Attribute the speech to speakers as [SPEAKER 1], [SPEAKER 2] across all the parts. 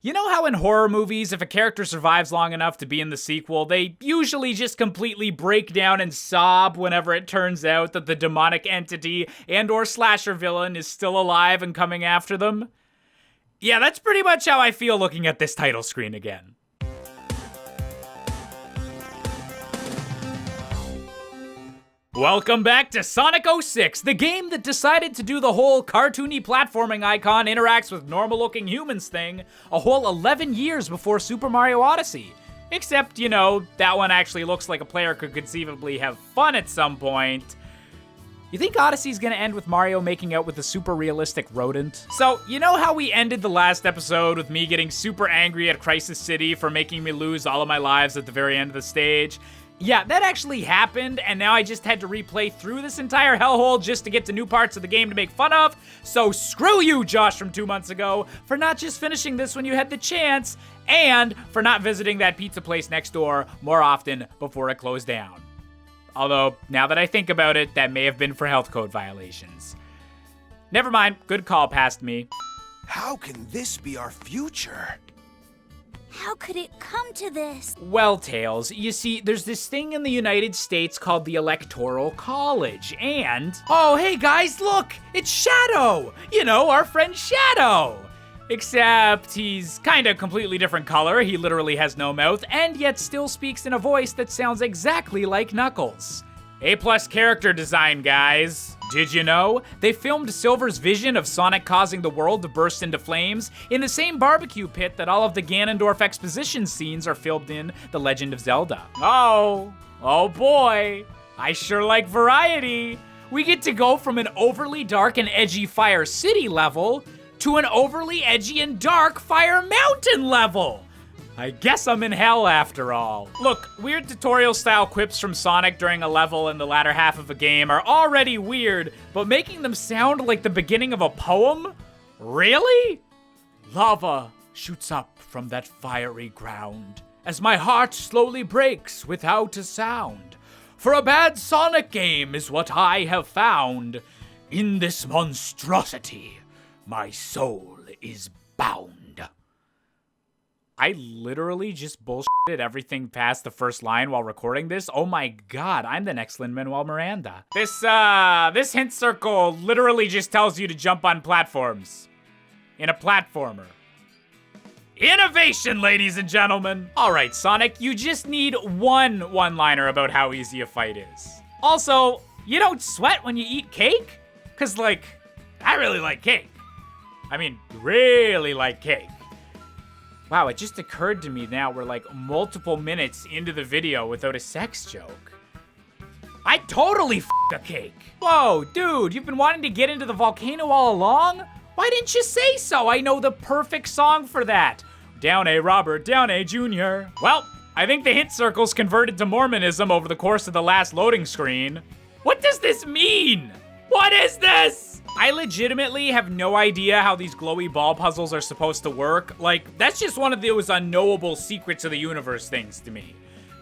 [SPEAKER 1] You know how in horror movies, if a character survives long enough to be in the sequel, they usually just completely break down and sob whenever it turns out that the demonic entity and/or slasher villain is still alive and coming after them? Yeah, that's pretty much how I feel looking at this title screen again. Welcome back to Sonic 06, the game that decided to do the whole cartoony platforming icon interacts with normal-looking humans thing a whole 11 years before Super Mario Odyssey. Except, you know, that one actually looks like a player could conceivably have fun at some point. You think Odyssey's gonna end with Mario making out with a super realistic rodent? So, you know how we ended the last episode with me getting super angry at Crisis City for making me lose all of my lives at the very end of the stage? Yeah, that actually happened, and now I just had to replay through this entire hellhole just to get to new parts of the game to make fun of. So screw you, Josh from 2 months ago, for not just finishing this when you had the chance, and for not visiting that pizza place next door more often before it closed down. Although, now that I think about it, that may have been for health code violations. Never mind, good call past me.
[SPEAKER 2] How can this be our future?
[SPEAKER 3] How could it come to this?
[SPEAKER 1] Well, Tails, you see, there's this thing in the United States called the Electoral College, and... Oh, hey guys, look! It's Shadow! You know, our friend Shadow! Except he's kinda completely different color, he literally has no mouth, and yet still speaks in a voice that sounds exactly like Knuckles. A+ character design, guys. Did you know? They filmed Silver's vision of Sonic causing the world to burst into flames in the same barbecue pit that all of the Ganondorf exposition scenes are filmed in The Legend of Zelda. Oh boy, I sure like variety. We get to go from an overly dark and edgy Fire City level to an overly edgy and dark Fire Mountain level. I guess I'm in hell after all. Look, weird tutorial-style quips from Sonic during a level in the latter half of a game are already weird, but making them sound like the beginning of a poem? Really? Lava shoots up from that fiery ground as my heart slowly breaks without a sound. For a bad Sonic game is what I have found. In this monstrosity, my soul is bound. I literally just bullshitted everything past the first line while recording this. Oh my god, I'm the next Lin-Manuel Miranda. This hint circle literally just tells you to jump on platforms. In a platformer. Innovation, ladies and gentlemen! Alright, Sonic, you just need one-liner about how easy a fight is. Also, you don't sweat when you eat cake? Cause like, I really like cake. I mean, really like cake. Wow, it just occurred to me now we're like multiple minutes into the video without a sex joke. I totally f***ed a cake. Whoa, dude, you've been wanting to get into the volcano all along? Why didn't you say so? I know the perfect song for that. Down A, Robert, down A, Jr. Well, I think the hint circle's converted to Mormonism over the course of the last loading screen. What does this mean? What is this? I legitimately have no idea how these glowy ball puzzles are supposed to work. Like, that's just one of those unknowable secrets of the universe things to me.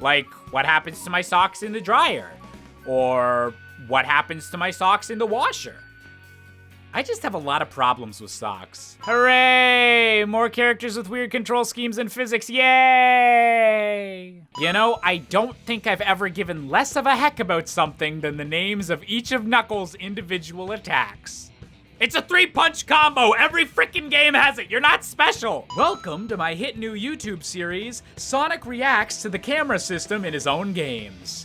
[SPEAKER 1] Like, what happens to my socks in the dryer? Or what happens to my socks in the washer? I just have a lot of problems with socks. Hooray! More characters with weird control schemes and physics, yay! You know, I don't think I've ever given less of a heck about something than the names of each of Knuckles' individual attacks. It's a 3-punch combo! Every frickin' game has it! You're not special! Welcome to my hit new YouTube series, Sonic Reacts to the Camera System in His Own Games.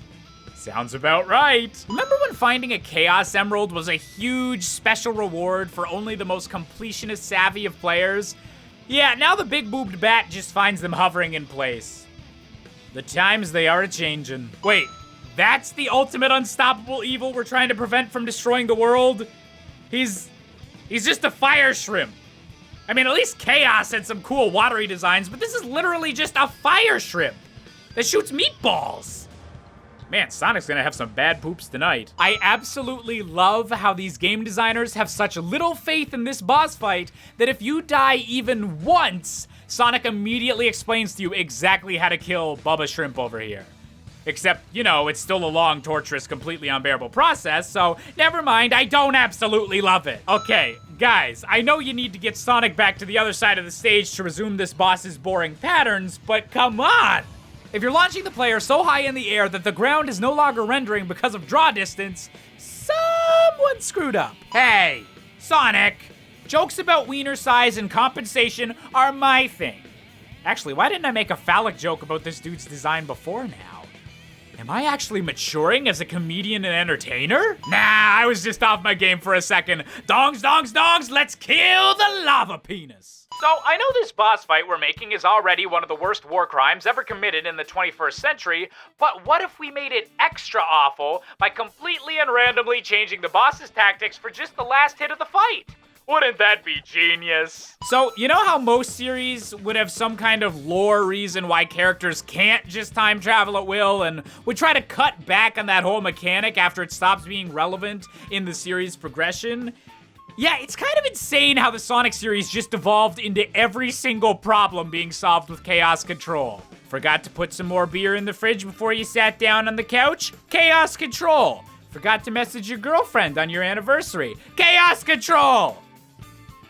[SPEAKER 1] Sounds about right. Remember when finding a Chaos Emerald was a huge special reward for only the most completionist savvy of players? Yeah, now the big-boobed bat just finds them hovering in place. The times they are a-changin'. Wait, that's the ultimate unstoppable evil we're trying to prevent from destroying the world? He's just a fire shrimp. I mean, at least Chaos had some cool watery designs, but this is literally just a fire shrimp that shoots meatballs. Man, Sonic's gonna have some bad poops tonight. I absolutely love how these game designers have such little faith in this boss fight that if you die even once, Sonic immediately explains to you exactly how to kill Bubba Shrimp over here. Except, you know, it's still a long, torturous, completely unbearable process, so never mind, I don't absolutely love it. Okay, guys, I know you need to get Sonic back to the other side of the stage to resume this boss's boring patterns, but come on! If you're launching the player so high in the air that the ground is no longer rendering because of draw distance, someone screwed up. Hey, Sonic, jokes about wiener size and compensation are my thing. Actually, why didn't I make a phallic joke about this dude's design before now? Am I actually maturing as a comedian and entertainer? Nah, I was just off my game for a second. Dongs, dongs, dongs, let's kill the lava penis. So, I know this boss fight we're making is already one of the worst war crimes ever committed in the 21st century, but what if we made it extra awful by completely and randomly changing the boss's tactics for just the last hit of the fight? Wouldn't that be genius? So, you know how most series would have some kind of lore reason why characters can't just time travel at will and would try to cut back on that whole mechanic after it stops being relevant in the series' progression? Yeah, it's kind of insane how the Sonic series just evolved into every single problem being solved with Chaos Control. Forgot to put some more beer in the fridge before you sat down on the couch? Chaos Control. Forgot to message your girlfriend on your anniversary? Chaos Control.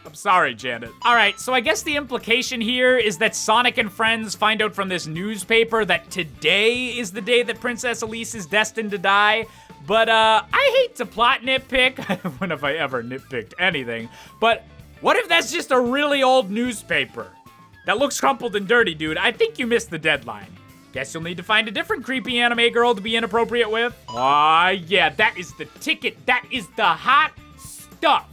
[SPEAKER 1] I'm sorry, Janet. All right, so I guess the implication here is that Sonic and friends find out from this newspaper that today is the day that Princess Elise is destined to die. But I hate to plot nitpick. When have I ever nitpicked anything? But what if that's just a really old newspaper that looks crumpled and dirty, dude? I think you missed the deadline. Guess you'll need to find a different creepy anime girl to be inappropriate with. Yeah, that is the ticket. That is the hot stuff.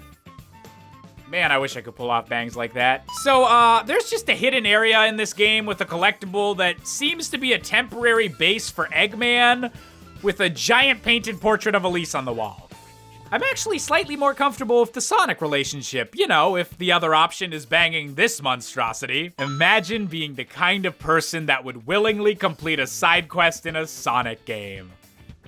[SPEAKER 1] Man, I wish I could pull off bangs like that. So, there's just a hidden area in this game with a collectible that seems to be a temporary base for Eggman with a giant painted portrait of Elise on the wall. I'm actually slightly more comfortable with the Sonic relationship, you know, if the other option is banging this monstrosity. Imagine being the kind of person that would willingly complete a side quest in a Sonic game.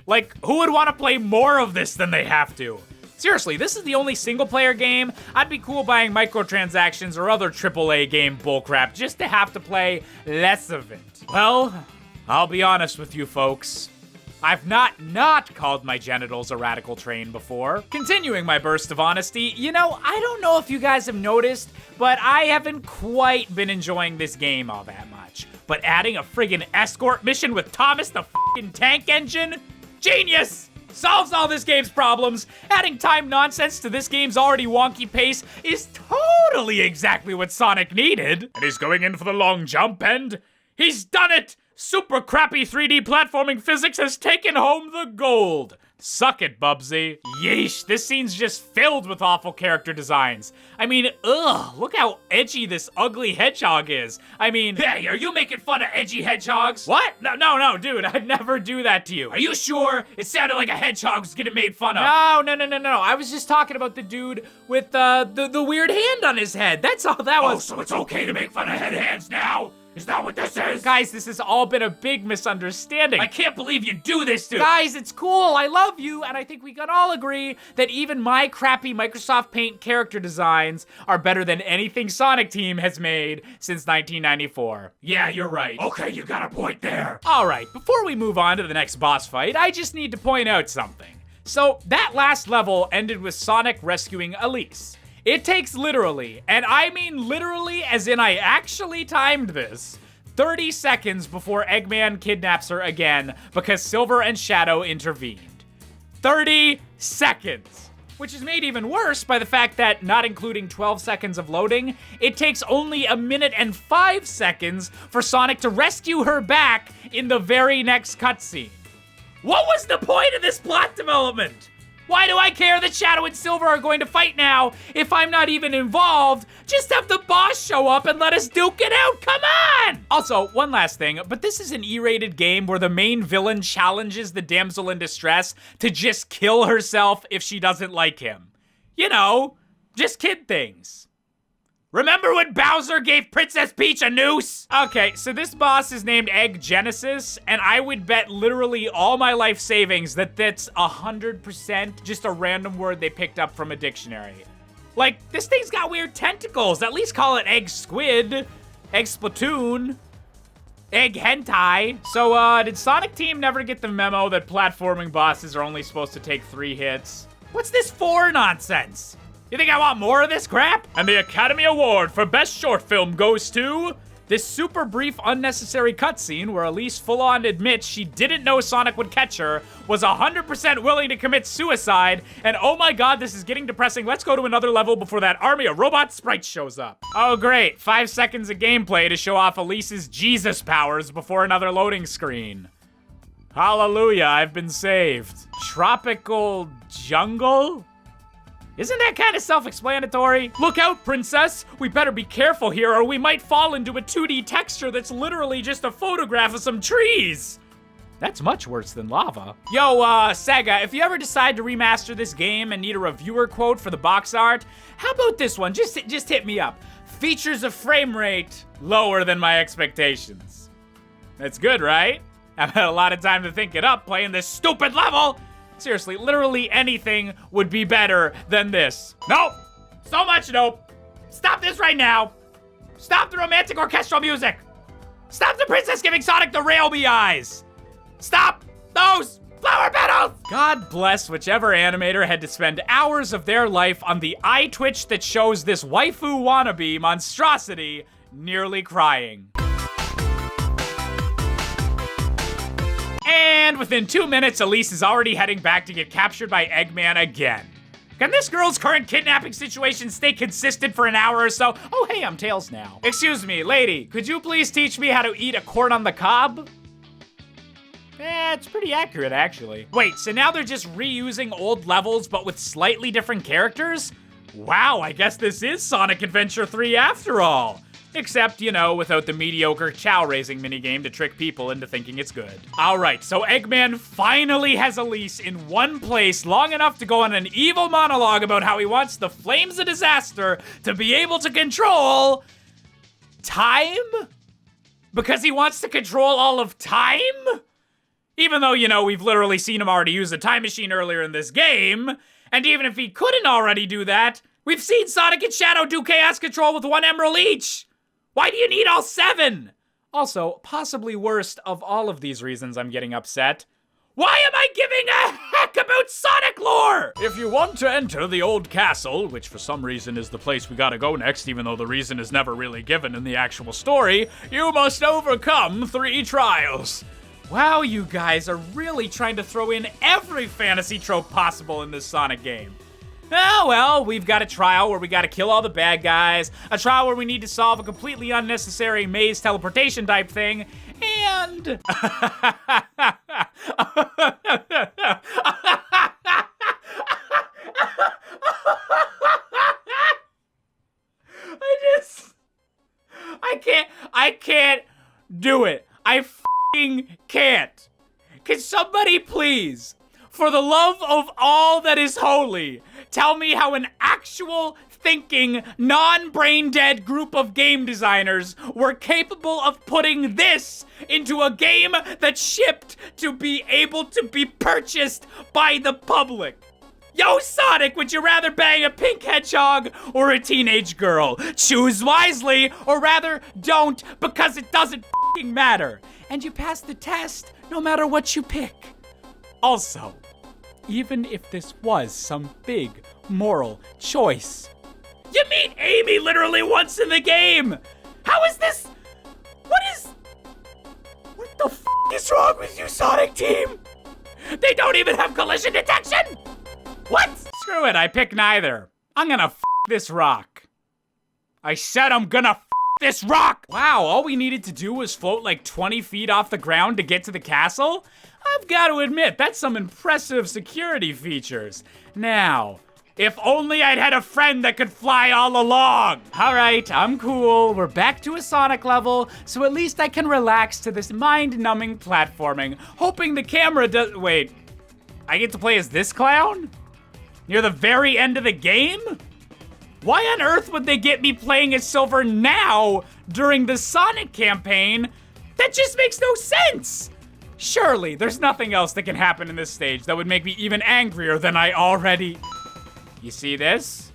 [SPEAKER 1] Like, who would want to play more of this than they have to? Seriously, this is the only single-player game. I'd be cool buying microtransactions or other AAA game bullcrap just to have to play less of it. Well, I'll be honest with you folks. I've not called my genitals a radical train before. Continuing my burst of honesty, you know, I don't know if you guys have noticed, but I haven't quite been enjoying this game all that much. But adding a friggin' escort mission with Thomas the f***ing Tank Engine? Genius! Solves all this game's problems. Adding time nonsense to this game's already wonky pace is totally exactly what Sonic needed. And he's going in for the long jump and he's done it! Super crappy 3D platforming physics has taken home the gold. Suck it, Bubsy. Yeesh, this scene's just filled with awful character designs. I mean, ugh, look how edgy this ugly hedgehog is. I mean, hey, are you making fun of edgy hedgehogs? What? No, dude, I'd never do that to you. Are you sure? It sounded like a hedgehog was getting made fun of. No. I was just talking about the dude with the weird hand on his head. That's all that was.
[SPEAKER 4] Oh, so it's okay to make fun of head hands now? Is that what this is?
[SPEAKER 1] Guys, this has all been a big misunderstanding.
[SPEAKER 4] I can't believe you do this to-
[SPEAKER 1] Guys, it's cool, I love you, and I think we can all agree that even my crappy Microsoft Paint character designs are better than anything Sonic Team has made since 1994.
[SPEAKER 4] Yeah, you're right. Okay, you got a point there.
[SPEAKER 1] All right, before we move on to the next boss fight, I just need to point out something. So, that last level ended with Sonic rescuing Elise. It takes literally, and I mean literally as in I actually timed this, 30 seconds before Eggman kidnaps her again because Silver and Shadow intervened. 30 seconds! Which is made even worse by the fact that, not including 12 seconds of loading, it takes only 1 minute and 5 seconds for Sonic to rescue her back in the very next cutscene. What was the point of this plot development? Why do I care that Shadow and Silver are going to fight now if I'm not even involved? Just have the boss show up and let us duke it out, come on! Also, one last thing, but this is an E-rated game where the main villain challenges the damsel in distress to just kill herself if she doesn't like him. You know, just kid things. Remember when Bowser gave Princess Peach a noose? Okay, so this boss is named Egg Genesis, and I would bet literally all my life savings that that's 100% just a random word they picked up from a dictionary. Like, this thing's got weird tentacles. At least call it Egg Squid, Egg Splatoon. Egg hentai. So, did Sonic Team never get the memo that platforming bosses are only supposed to take 3 hits? What's this 4 nonsense? You think I want more of this crap? And the Academy Award for Best Short Film goes to this super brief, unnecessary cutscene where Elise full-on admits she didn't know Sonic would catch her, was 100% willing to commit suicide, and oh my god, this is getting depressing. Let's go to another level before that army of robot sprites shows up. Oh great, 5 seconds of gameplay to show off Elise's Jesus powers before another loading screen. Hallelujah, I've been saved. Tropical jungle? Isn't that kind of self-explanatory? Look out, princess! We better be careful here or we might fall into a 2D texture that's literally just a photograph of some trees! That's much worse than lava. Yo, Sega, if you ever decide to remaster this game and need a reviewer quote for the box art, how about this one? Just hit me up. Features a frame rate lower than my expectations. That's good, right? I've had a lot of time to think it up playing this stupid level! Seriously, literally anything would be better than this. Nope! So much nope! Stop this right now! Stop the romantic orchestral music! Stop the princess giving Sonic the rail-me eyes! Stop those flower petals! God bless whichever animator had to spend hours of their life on the eye twitch that shows this waifu wannabe monstrosity nearly crying. And within 2 minutes, Elise is already heading back to get captured by Eggman again. Can this girl's current kidnapping situation stay consistent for an hour or so? Oh, hey, I'm Tails now. Excuse me, lady, could you please teach me how to eat a corn on the cob? It's pretty accurate, actually. Wait, so now they're just reusing old levels, but with slightly different characters? Wow, I guess this is Sonic Adventure 3 after all. Except, you know, without the mediocre chow-raising minigame to trick people into thinking it's good. Alright, so Eggman finally has Elise in one place long enough to go on an evil monologue about how he wants the Flames of Disaster to be able to control... time? Because he wants to control all of time? Even though, you know, we've literally seen him already use a time machine earlier in this game, and even if he couldn't already do that, we've seen Sonic and Shadow do Chaos Control with 1 emerald each! Why do you need all 7? Also, possibly worst of all of these reasons I'm getting upset, why am I giving a heck about Sonic lore? If you want to enter the old castle, which for some reason is the place we gotta go next, even though the reason is never really given in the actual story, you must overcome 3 trials. Wow, you guys are really trying to throw in every fantasy trope possible in this Sonic game. Oh, well, we've got a trial where we gotta kill all the bad guys, a trial where we need to solve a completely unnecessary maze teleportation type thing, and... I can't do it. I f***ing can't. Can somebody please, for the love of all that is holy, tell me how an actual thinking, non-brain-dead group of game designers were capable of putting this into a game that shipped to be able to be purchased by the public? Yo, Sonic, would you rather bang a pink hedgehog or a teenage girl? Choose wisely, or rather, don't, because it doesn't f***ing matter. And you pass the test, no matter what you pick. Also, even if this was some big moral choice, you meet Amy literally once in the game! How is this? What the f*** is wrong with you, Sonic Team? They don't even have collision detection! What? Screw it, I pick neither. I'm gonna f*** this rock. I said I'm gonna f*** this rock! Wow, all we needed to do was float like 20 feet off the ground to get to the castle? I've got to admit, that's some impressive security features. Now, if only I'd had a friend that could fly all along! Alright, I'm cool. We're back to a Sonic level, so at least I can relax to this mind-numbing platforming, hoping the camera does- wait, I get to play as this clown? Near the very end of the game? Why on earth would they get me playing as Silver now during the Sonic campaign? That just makes no sense! Surely, there's nothing else that can happen in this stage that would make me even angrier than I already... You see this?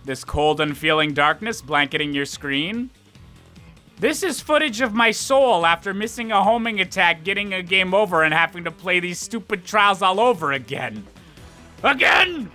[SPEAKER 1] This cold, unfeeling darkness blanketing your screen? This is footage of my soul after missing a homing attack, getting a game over, and having to play these stupid trials all over again. Again!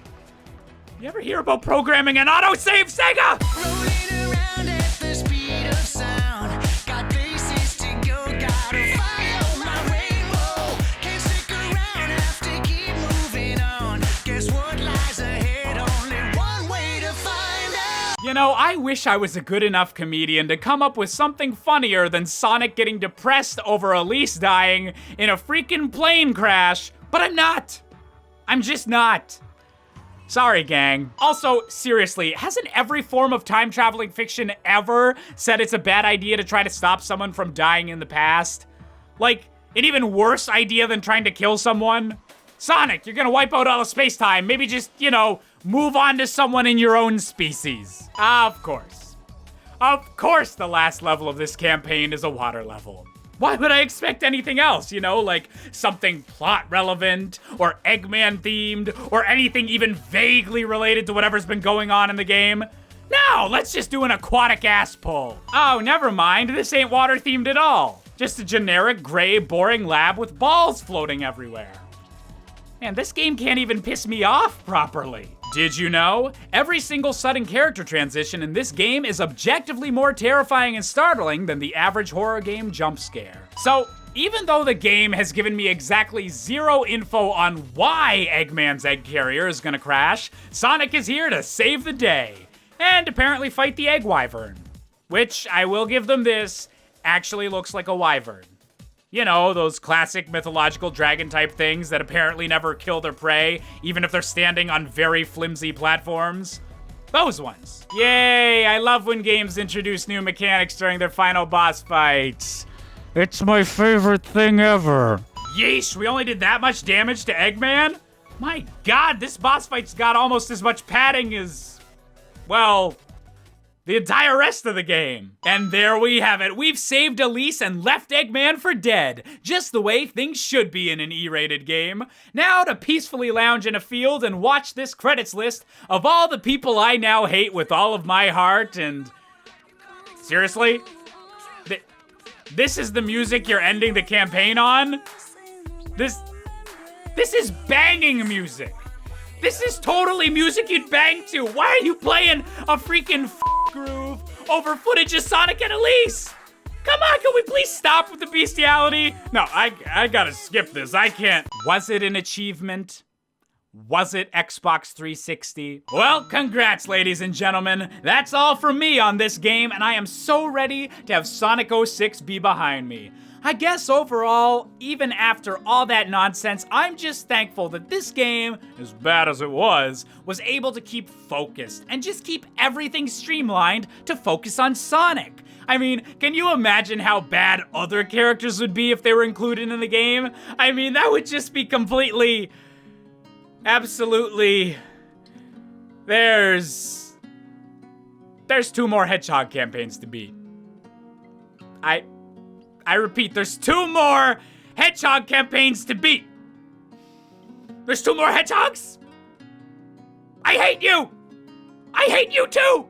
[SPEAKER 1] You ever hear about programming an autosave, Sega?
[SPEAKER 5] Rolling around at the speed of sound. Got places to go, gotta follow my rainbow. Can't stick around, have to keep moving on. Guess what lies ahead? Only one way to find out.
[SPEAKER 1] You know, I wish I was a good enough comedian to come up with something funnier than Sonic getting depressed over Elise dying in a freaking plane crash, but I'm not. I'm just not. Sorry, gang. Also, seriously, hasn't every form of time-traveling fiction ever said it's a bad idea to try to stop someone from dying in the past? Like, an even worse idea than trying to kill someone? Sonic, you're gonna wipe out all of space-time. Maybe just, you know, move on to someone in your own species. Of course. Of course the last level of this campaign is a water level. Why would I expect anything else, you know, like something plot relevant, or Eggman themed, or anything even vaguely related to whatever's been going on in the game? No, let's just do an aquatic ass pull. Oh, never mind, this ain't water themed at all. Just a generic gray, boring lab with balls floating everywhere. Man, this game can't even piss me off properly. Did you know? Every single sudden character transition in this game is objectively more terrifying and startling than the average horror game jump scare. So, even though the game has given me exactly zero info on why Eggman's egg carrier is gonna crash, Sonic is here to save the day. And apparently fight the egg wyvern. Which, I will give them this, actually looks like a wyvern. You know, those classic mythological dragon-type things that apparently never kill their prey, even if they're standing on very flimsy platforms. Those ones. Yay, I love when games introduce new mechanics during their final boss fights. It's my favorite thing ever. Yeesh, we only did that much damage to Eggman? My god, this boss fight's got almost as much padding as, well, the entire rest of the game. And there we have it. We've saved Elise and left Eggman for dead. Just the way things should be in an E-rated game. Now to peacefully lounge in a field and watch this credits list of all the people I now hate with all of my heart and... Seriously? This is the music you're ending the campaign on? This is banging music. This is totally music you'd bang to. Why are you playing a freaking groove over footage of Sonic and Elise? Come on, can we please stop with the bestiality? No, I gotta skip this. I can't. Was it an achievement? Was it Xbox 360? Well, congrats, ladies and gentlemen. That's all from me on this game, and I am so ready to have Sonic 06 be behind me. I guess overall, even after all that nonsense, I'm just thankful that this game, as bad as it was able to keep focused and just keep everything streamlined to focus on Sonic. I mean, can you imagine how bad other characters would be if they were included in the game? I mean, that would just be completely, absolutely, there's 2 more Hedgehog campaigns to beat. I repeat, there's 2 more Hedgehog campaigns to beat. There's 2 more Hedgehogs? I hate you! I hate you too!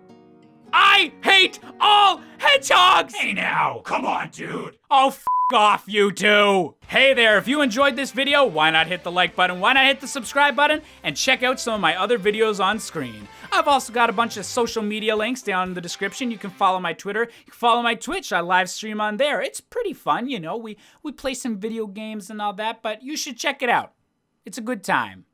[SPEAKER 1] I hate all Hedgehogs!
[SPEAKER 4] Hey now, come on, dude.
[SPEAKER 1] Oh, f off, you two! Hey there, if you enjoyed this video, why not hit the like button, why not hit the subscribe button, and check out some of my other videos on screen. I've also got a bunch of social media links down in the description. You can follow my Twitter, you can follow my Twitch, I live stream on there. It's pretty fun, you know, we play some video games and all that, but you should check it out. It's a good time.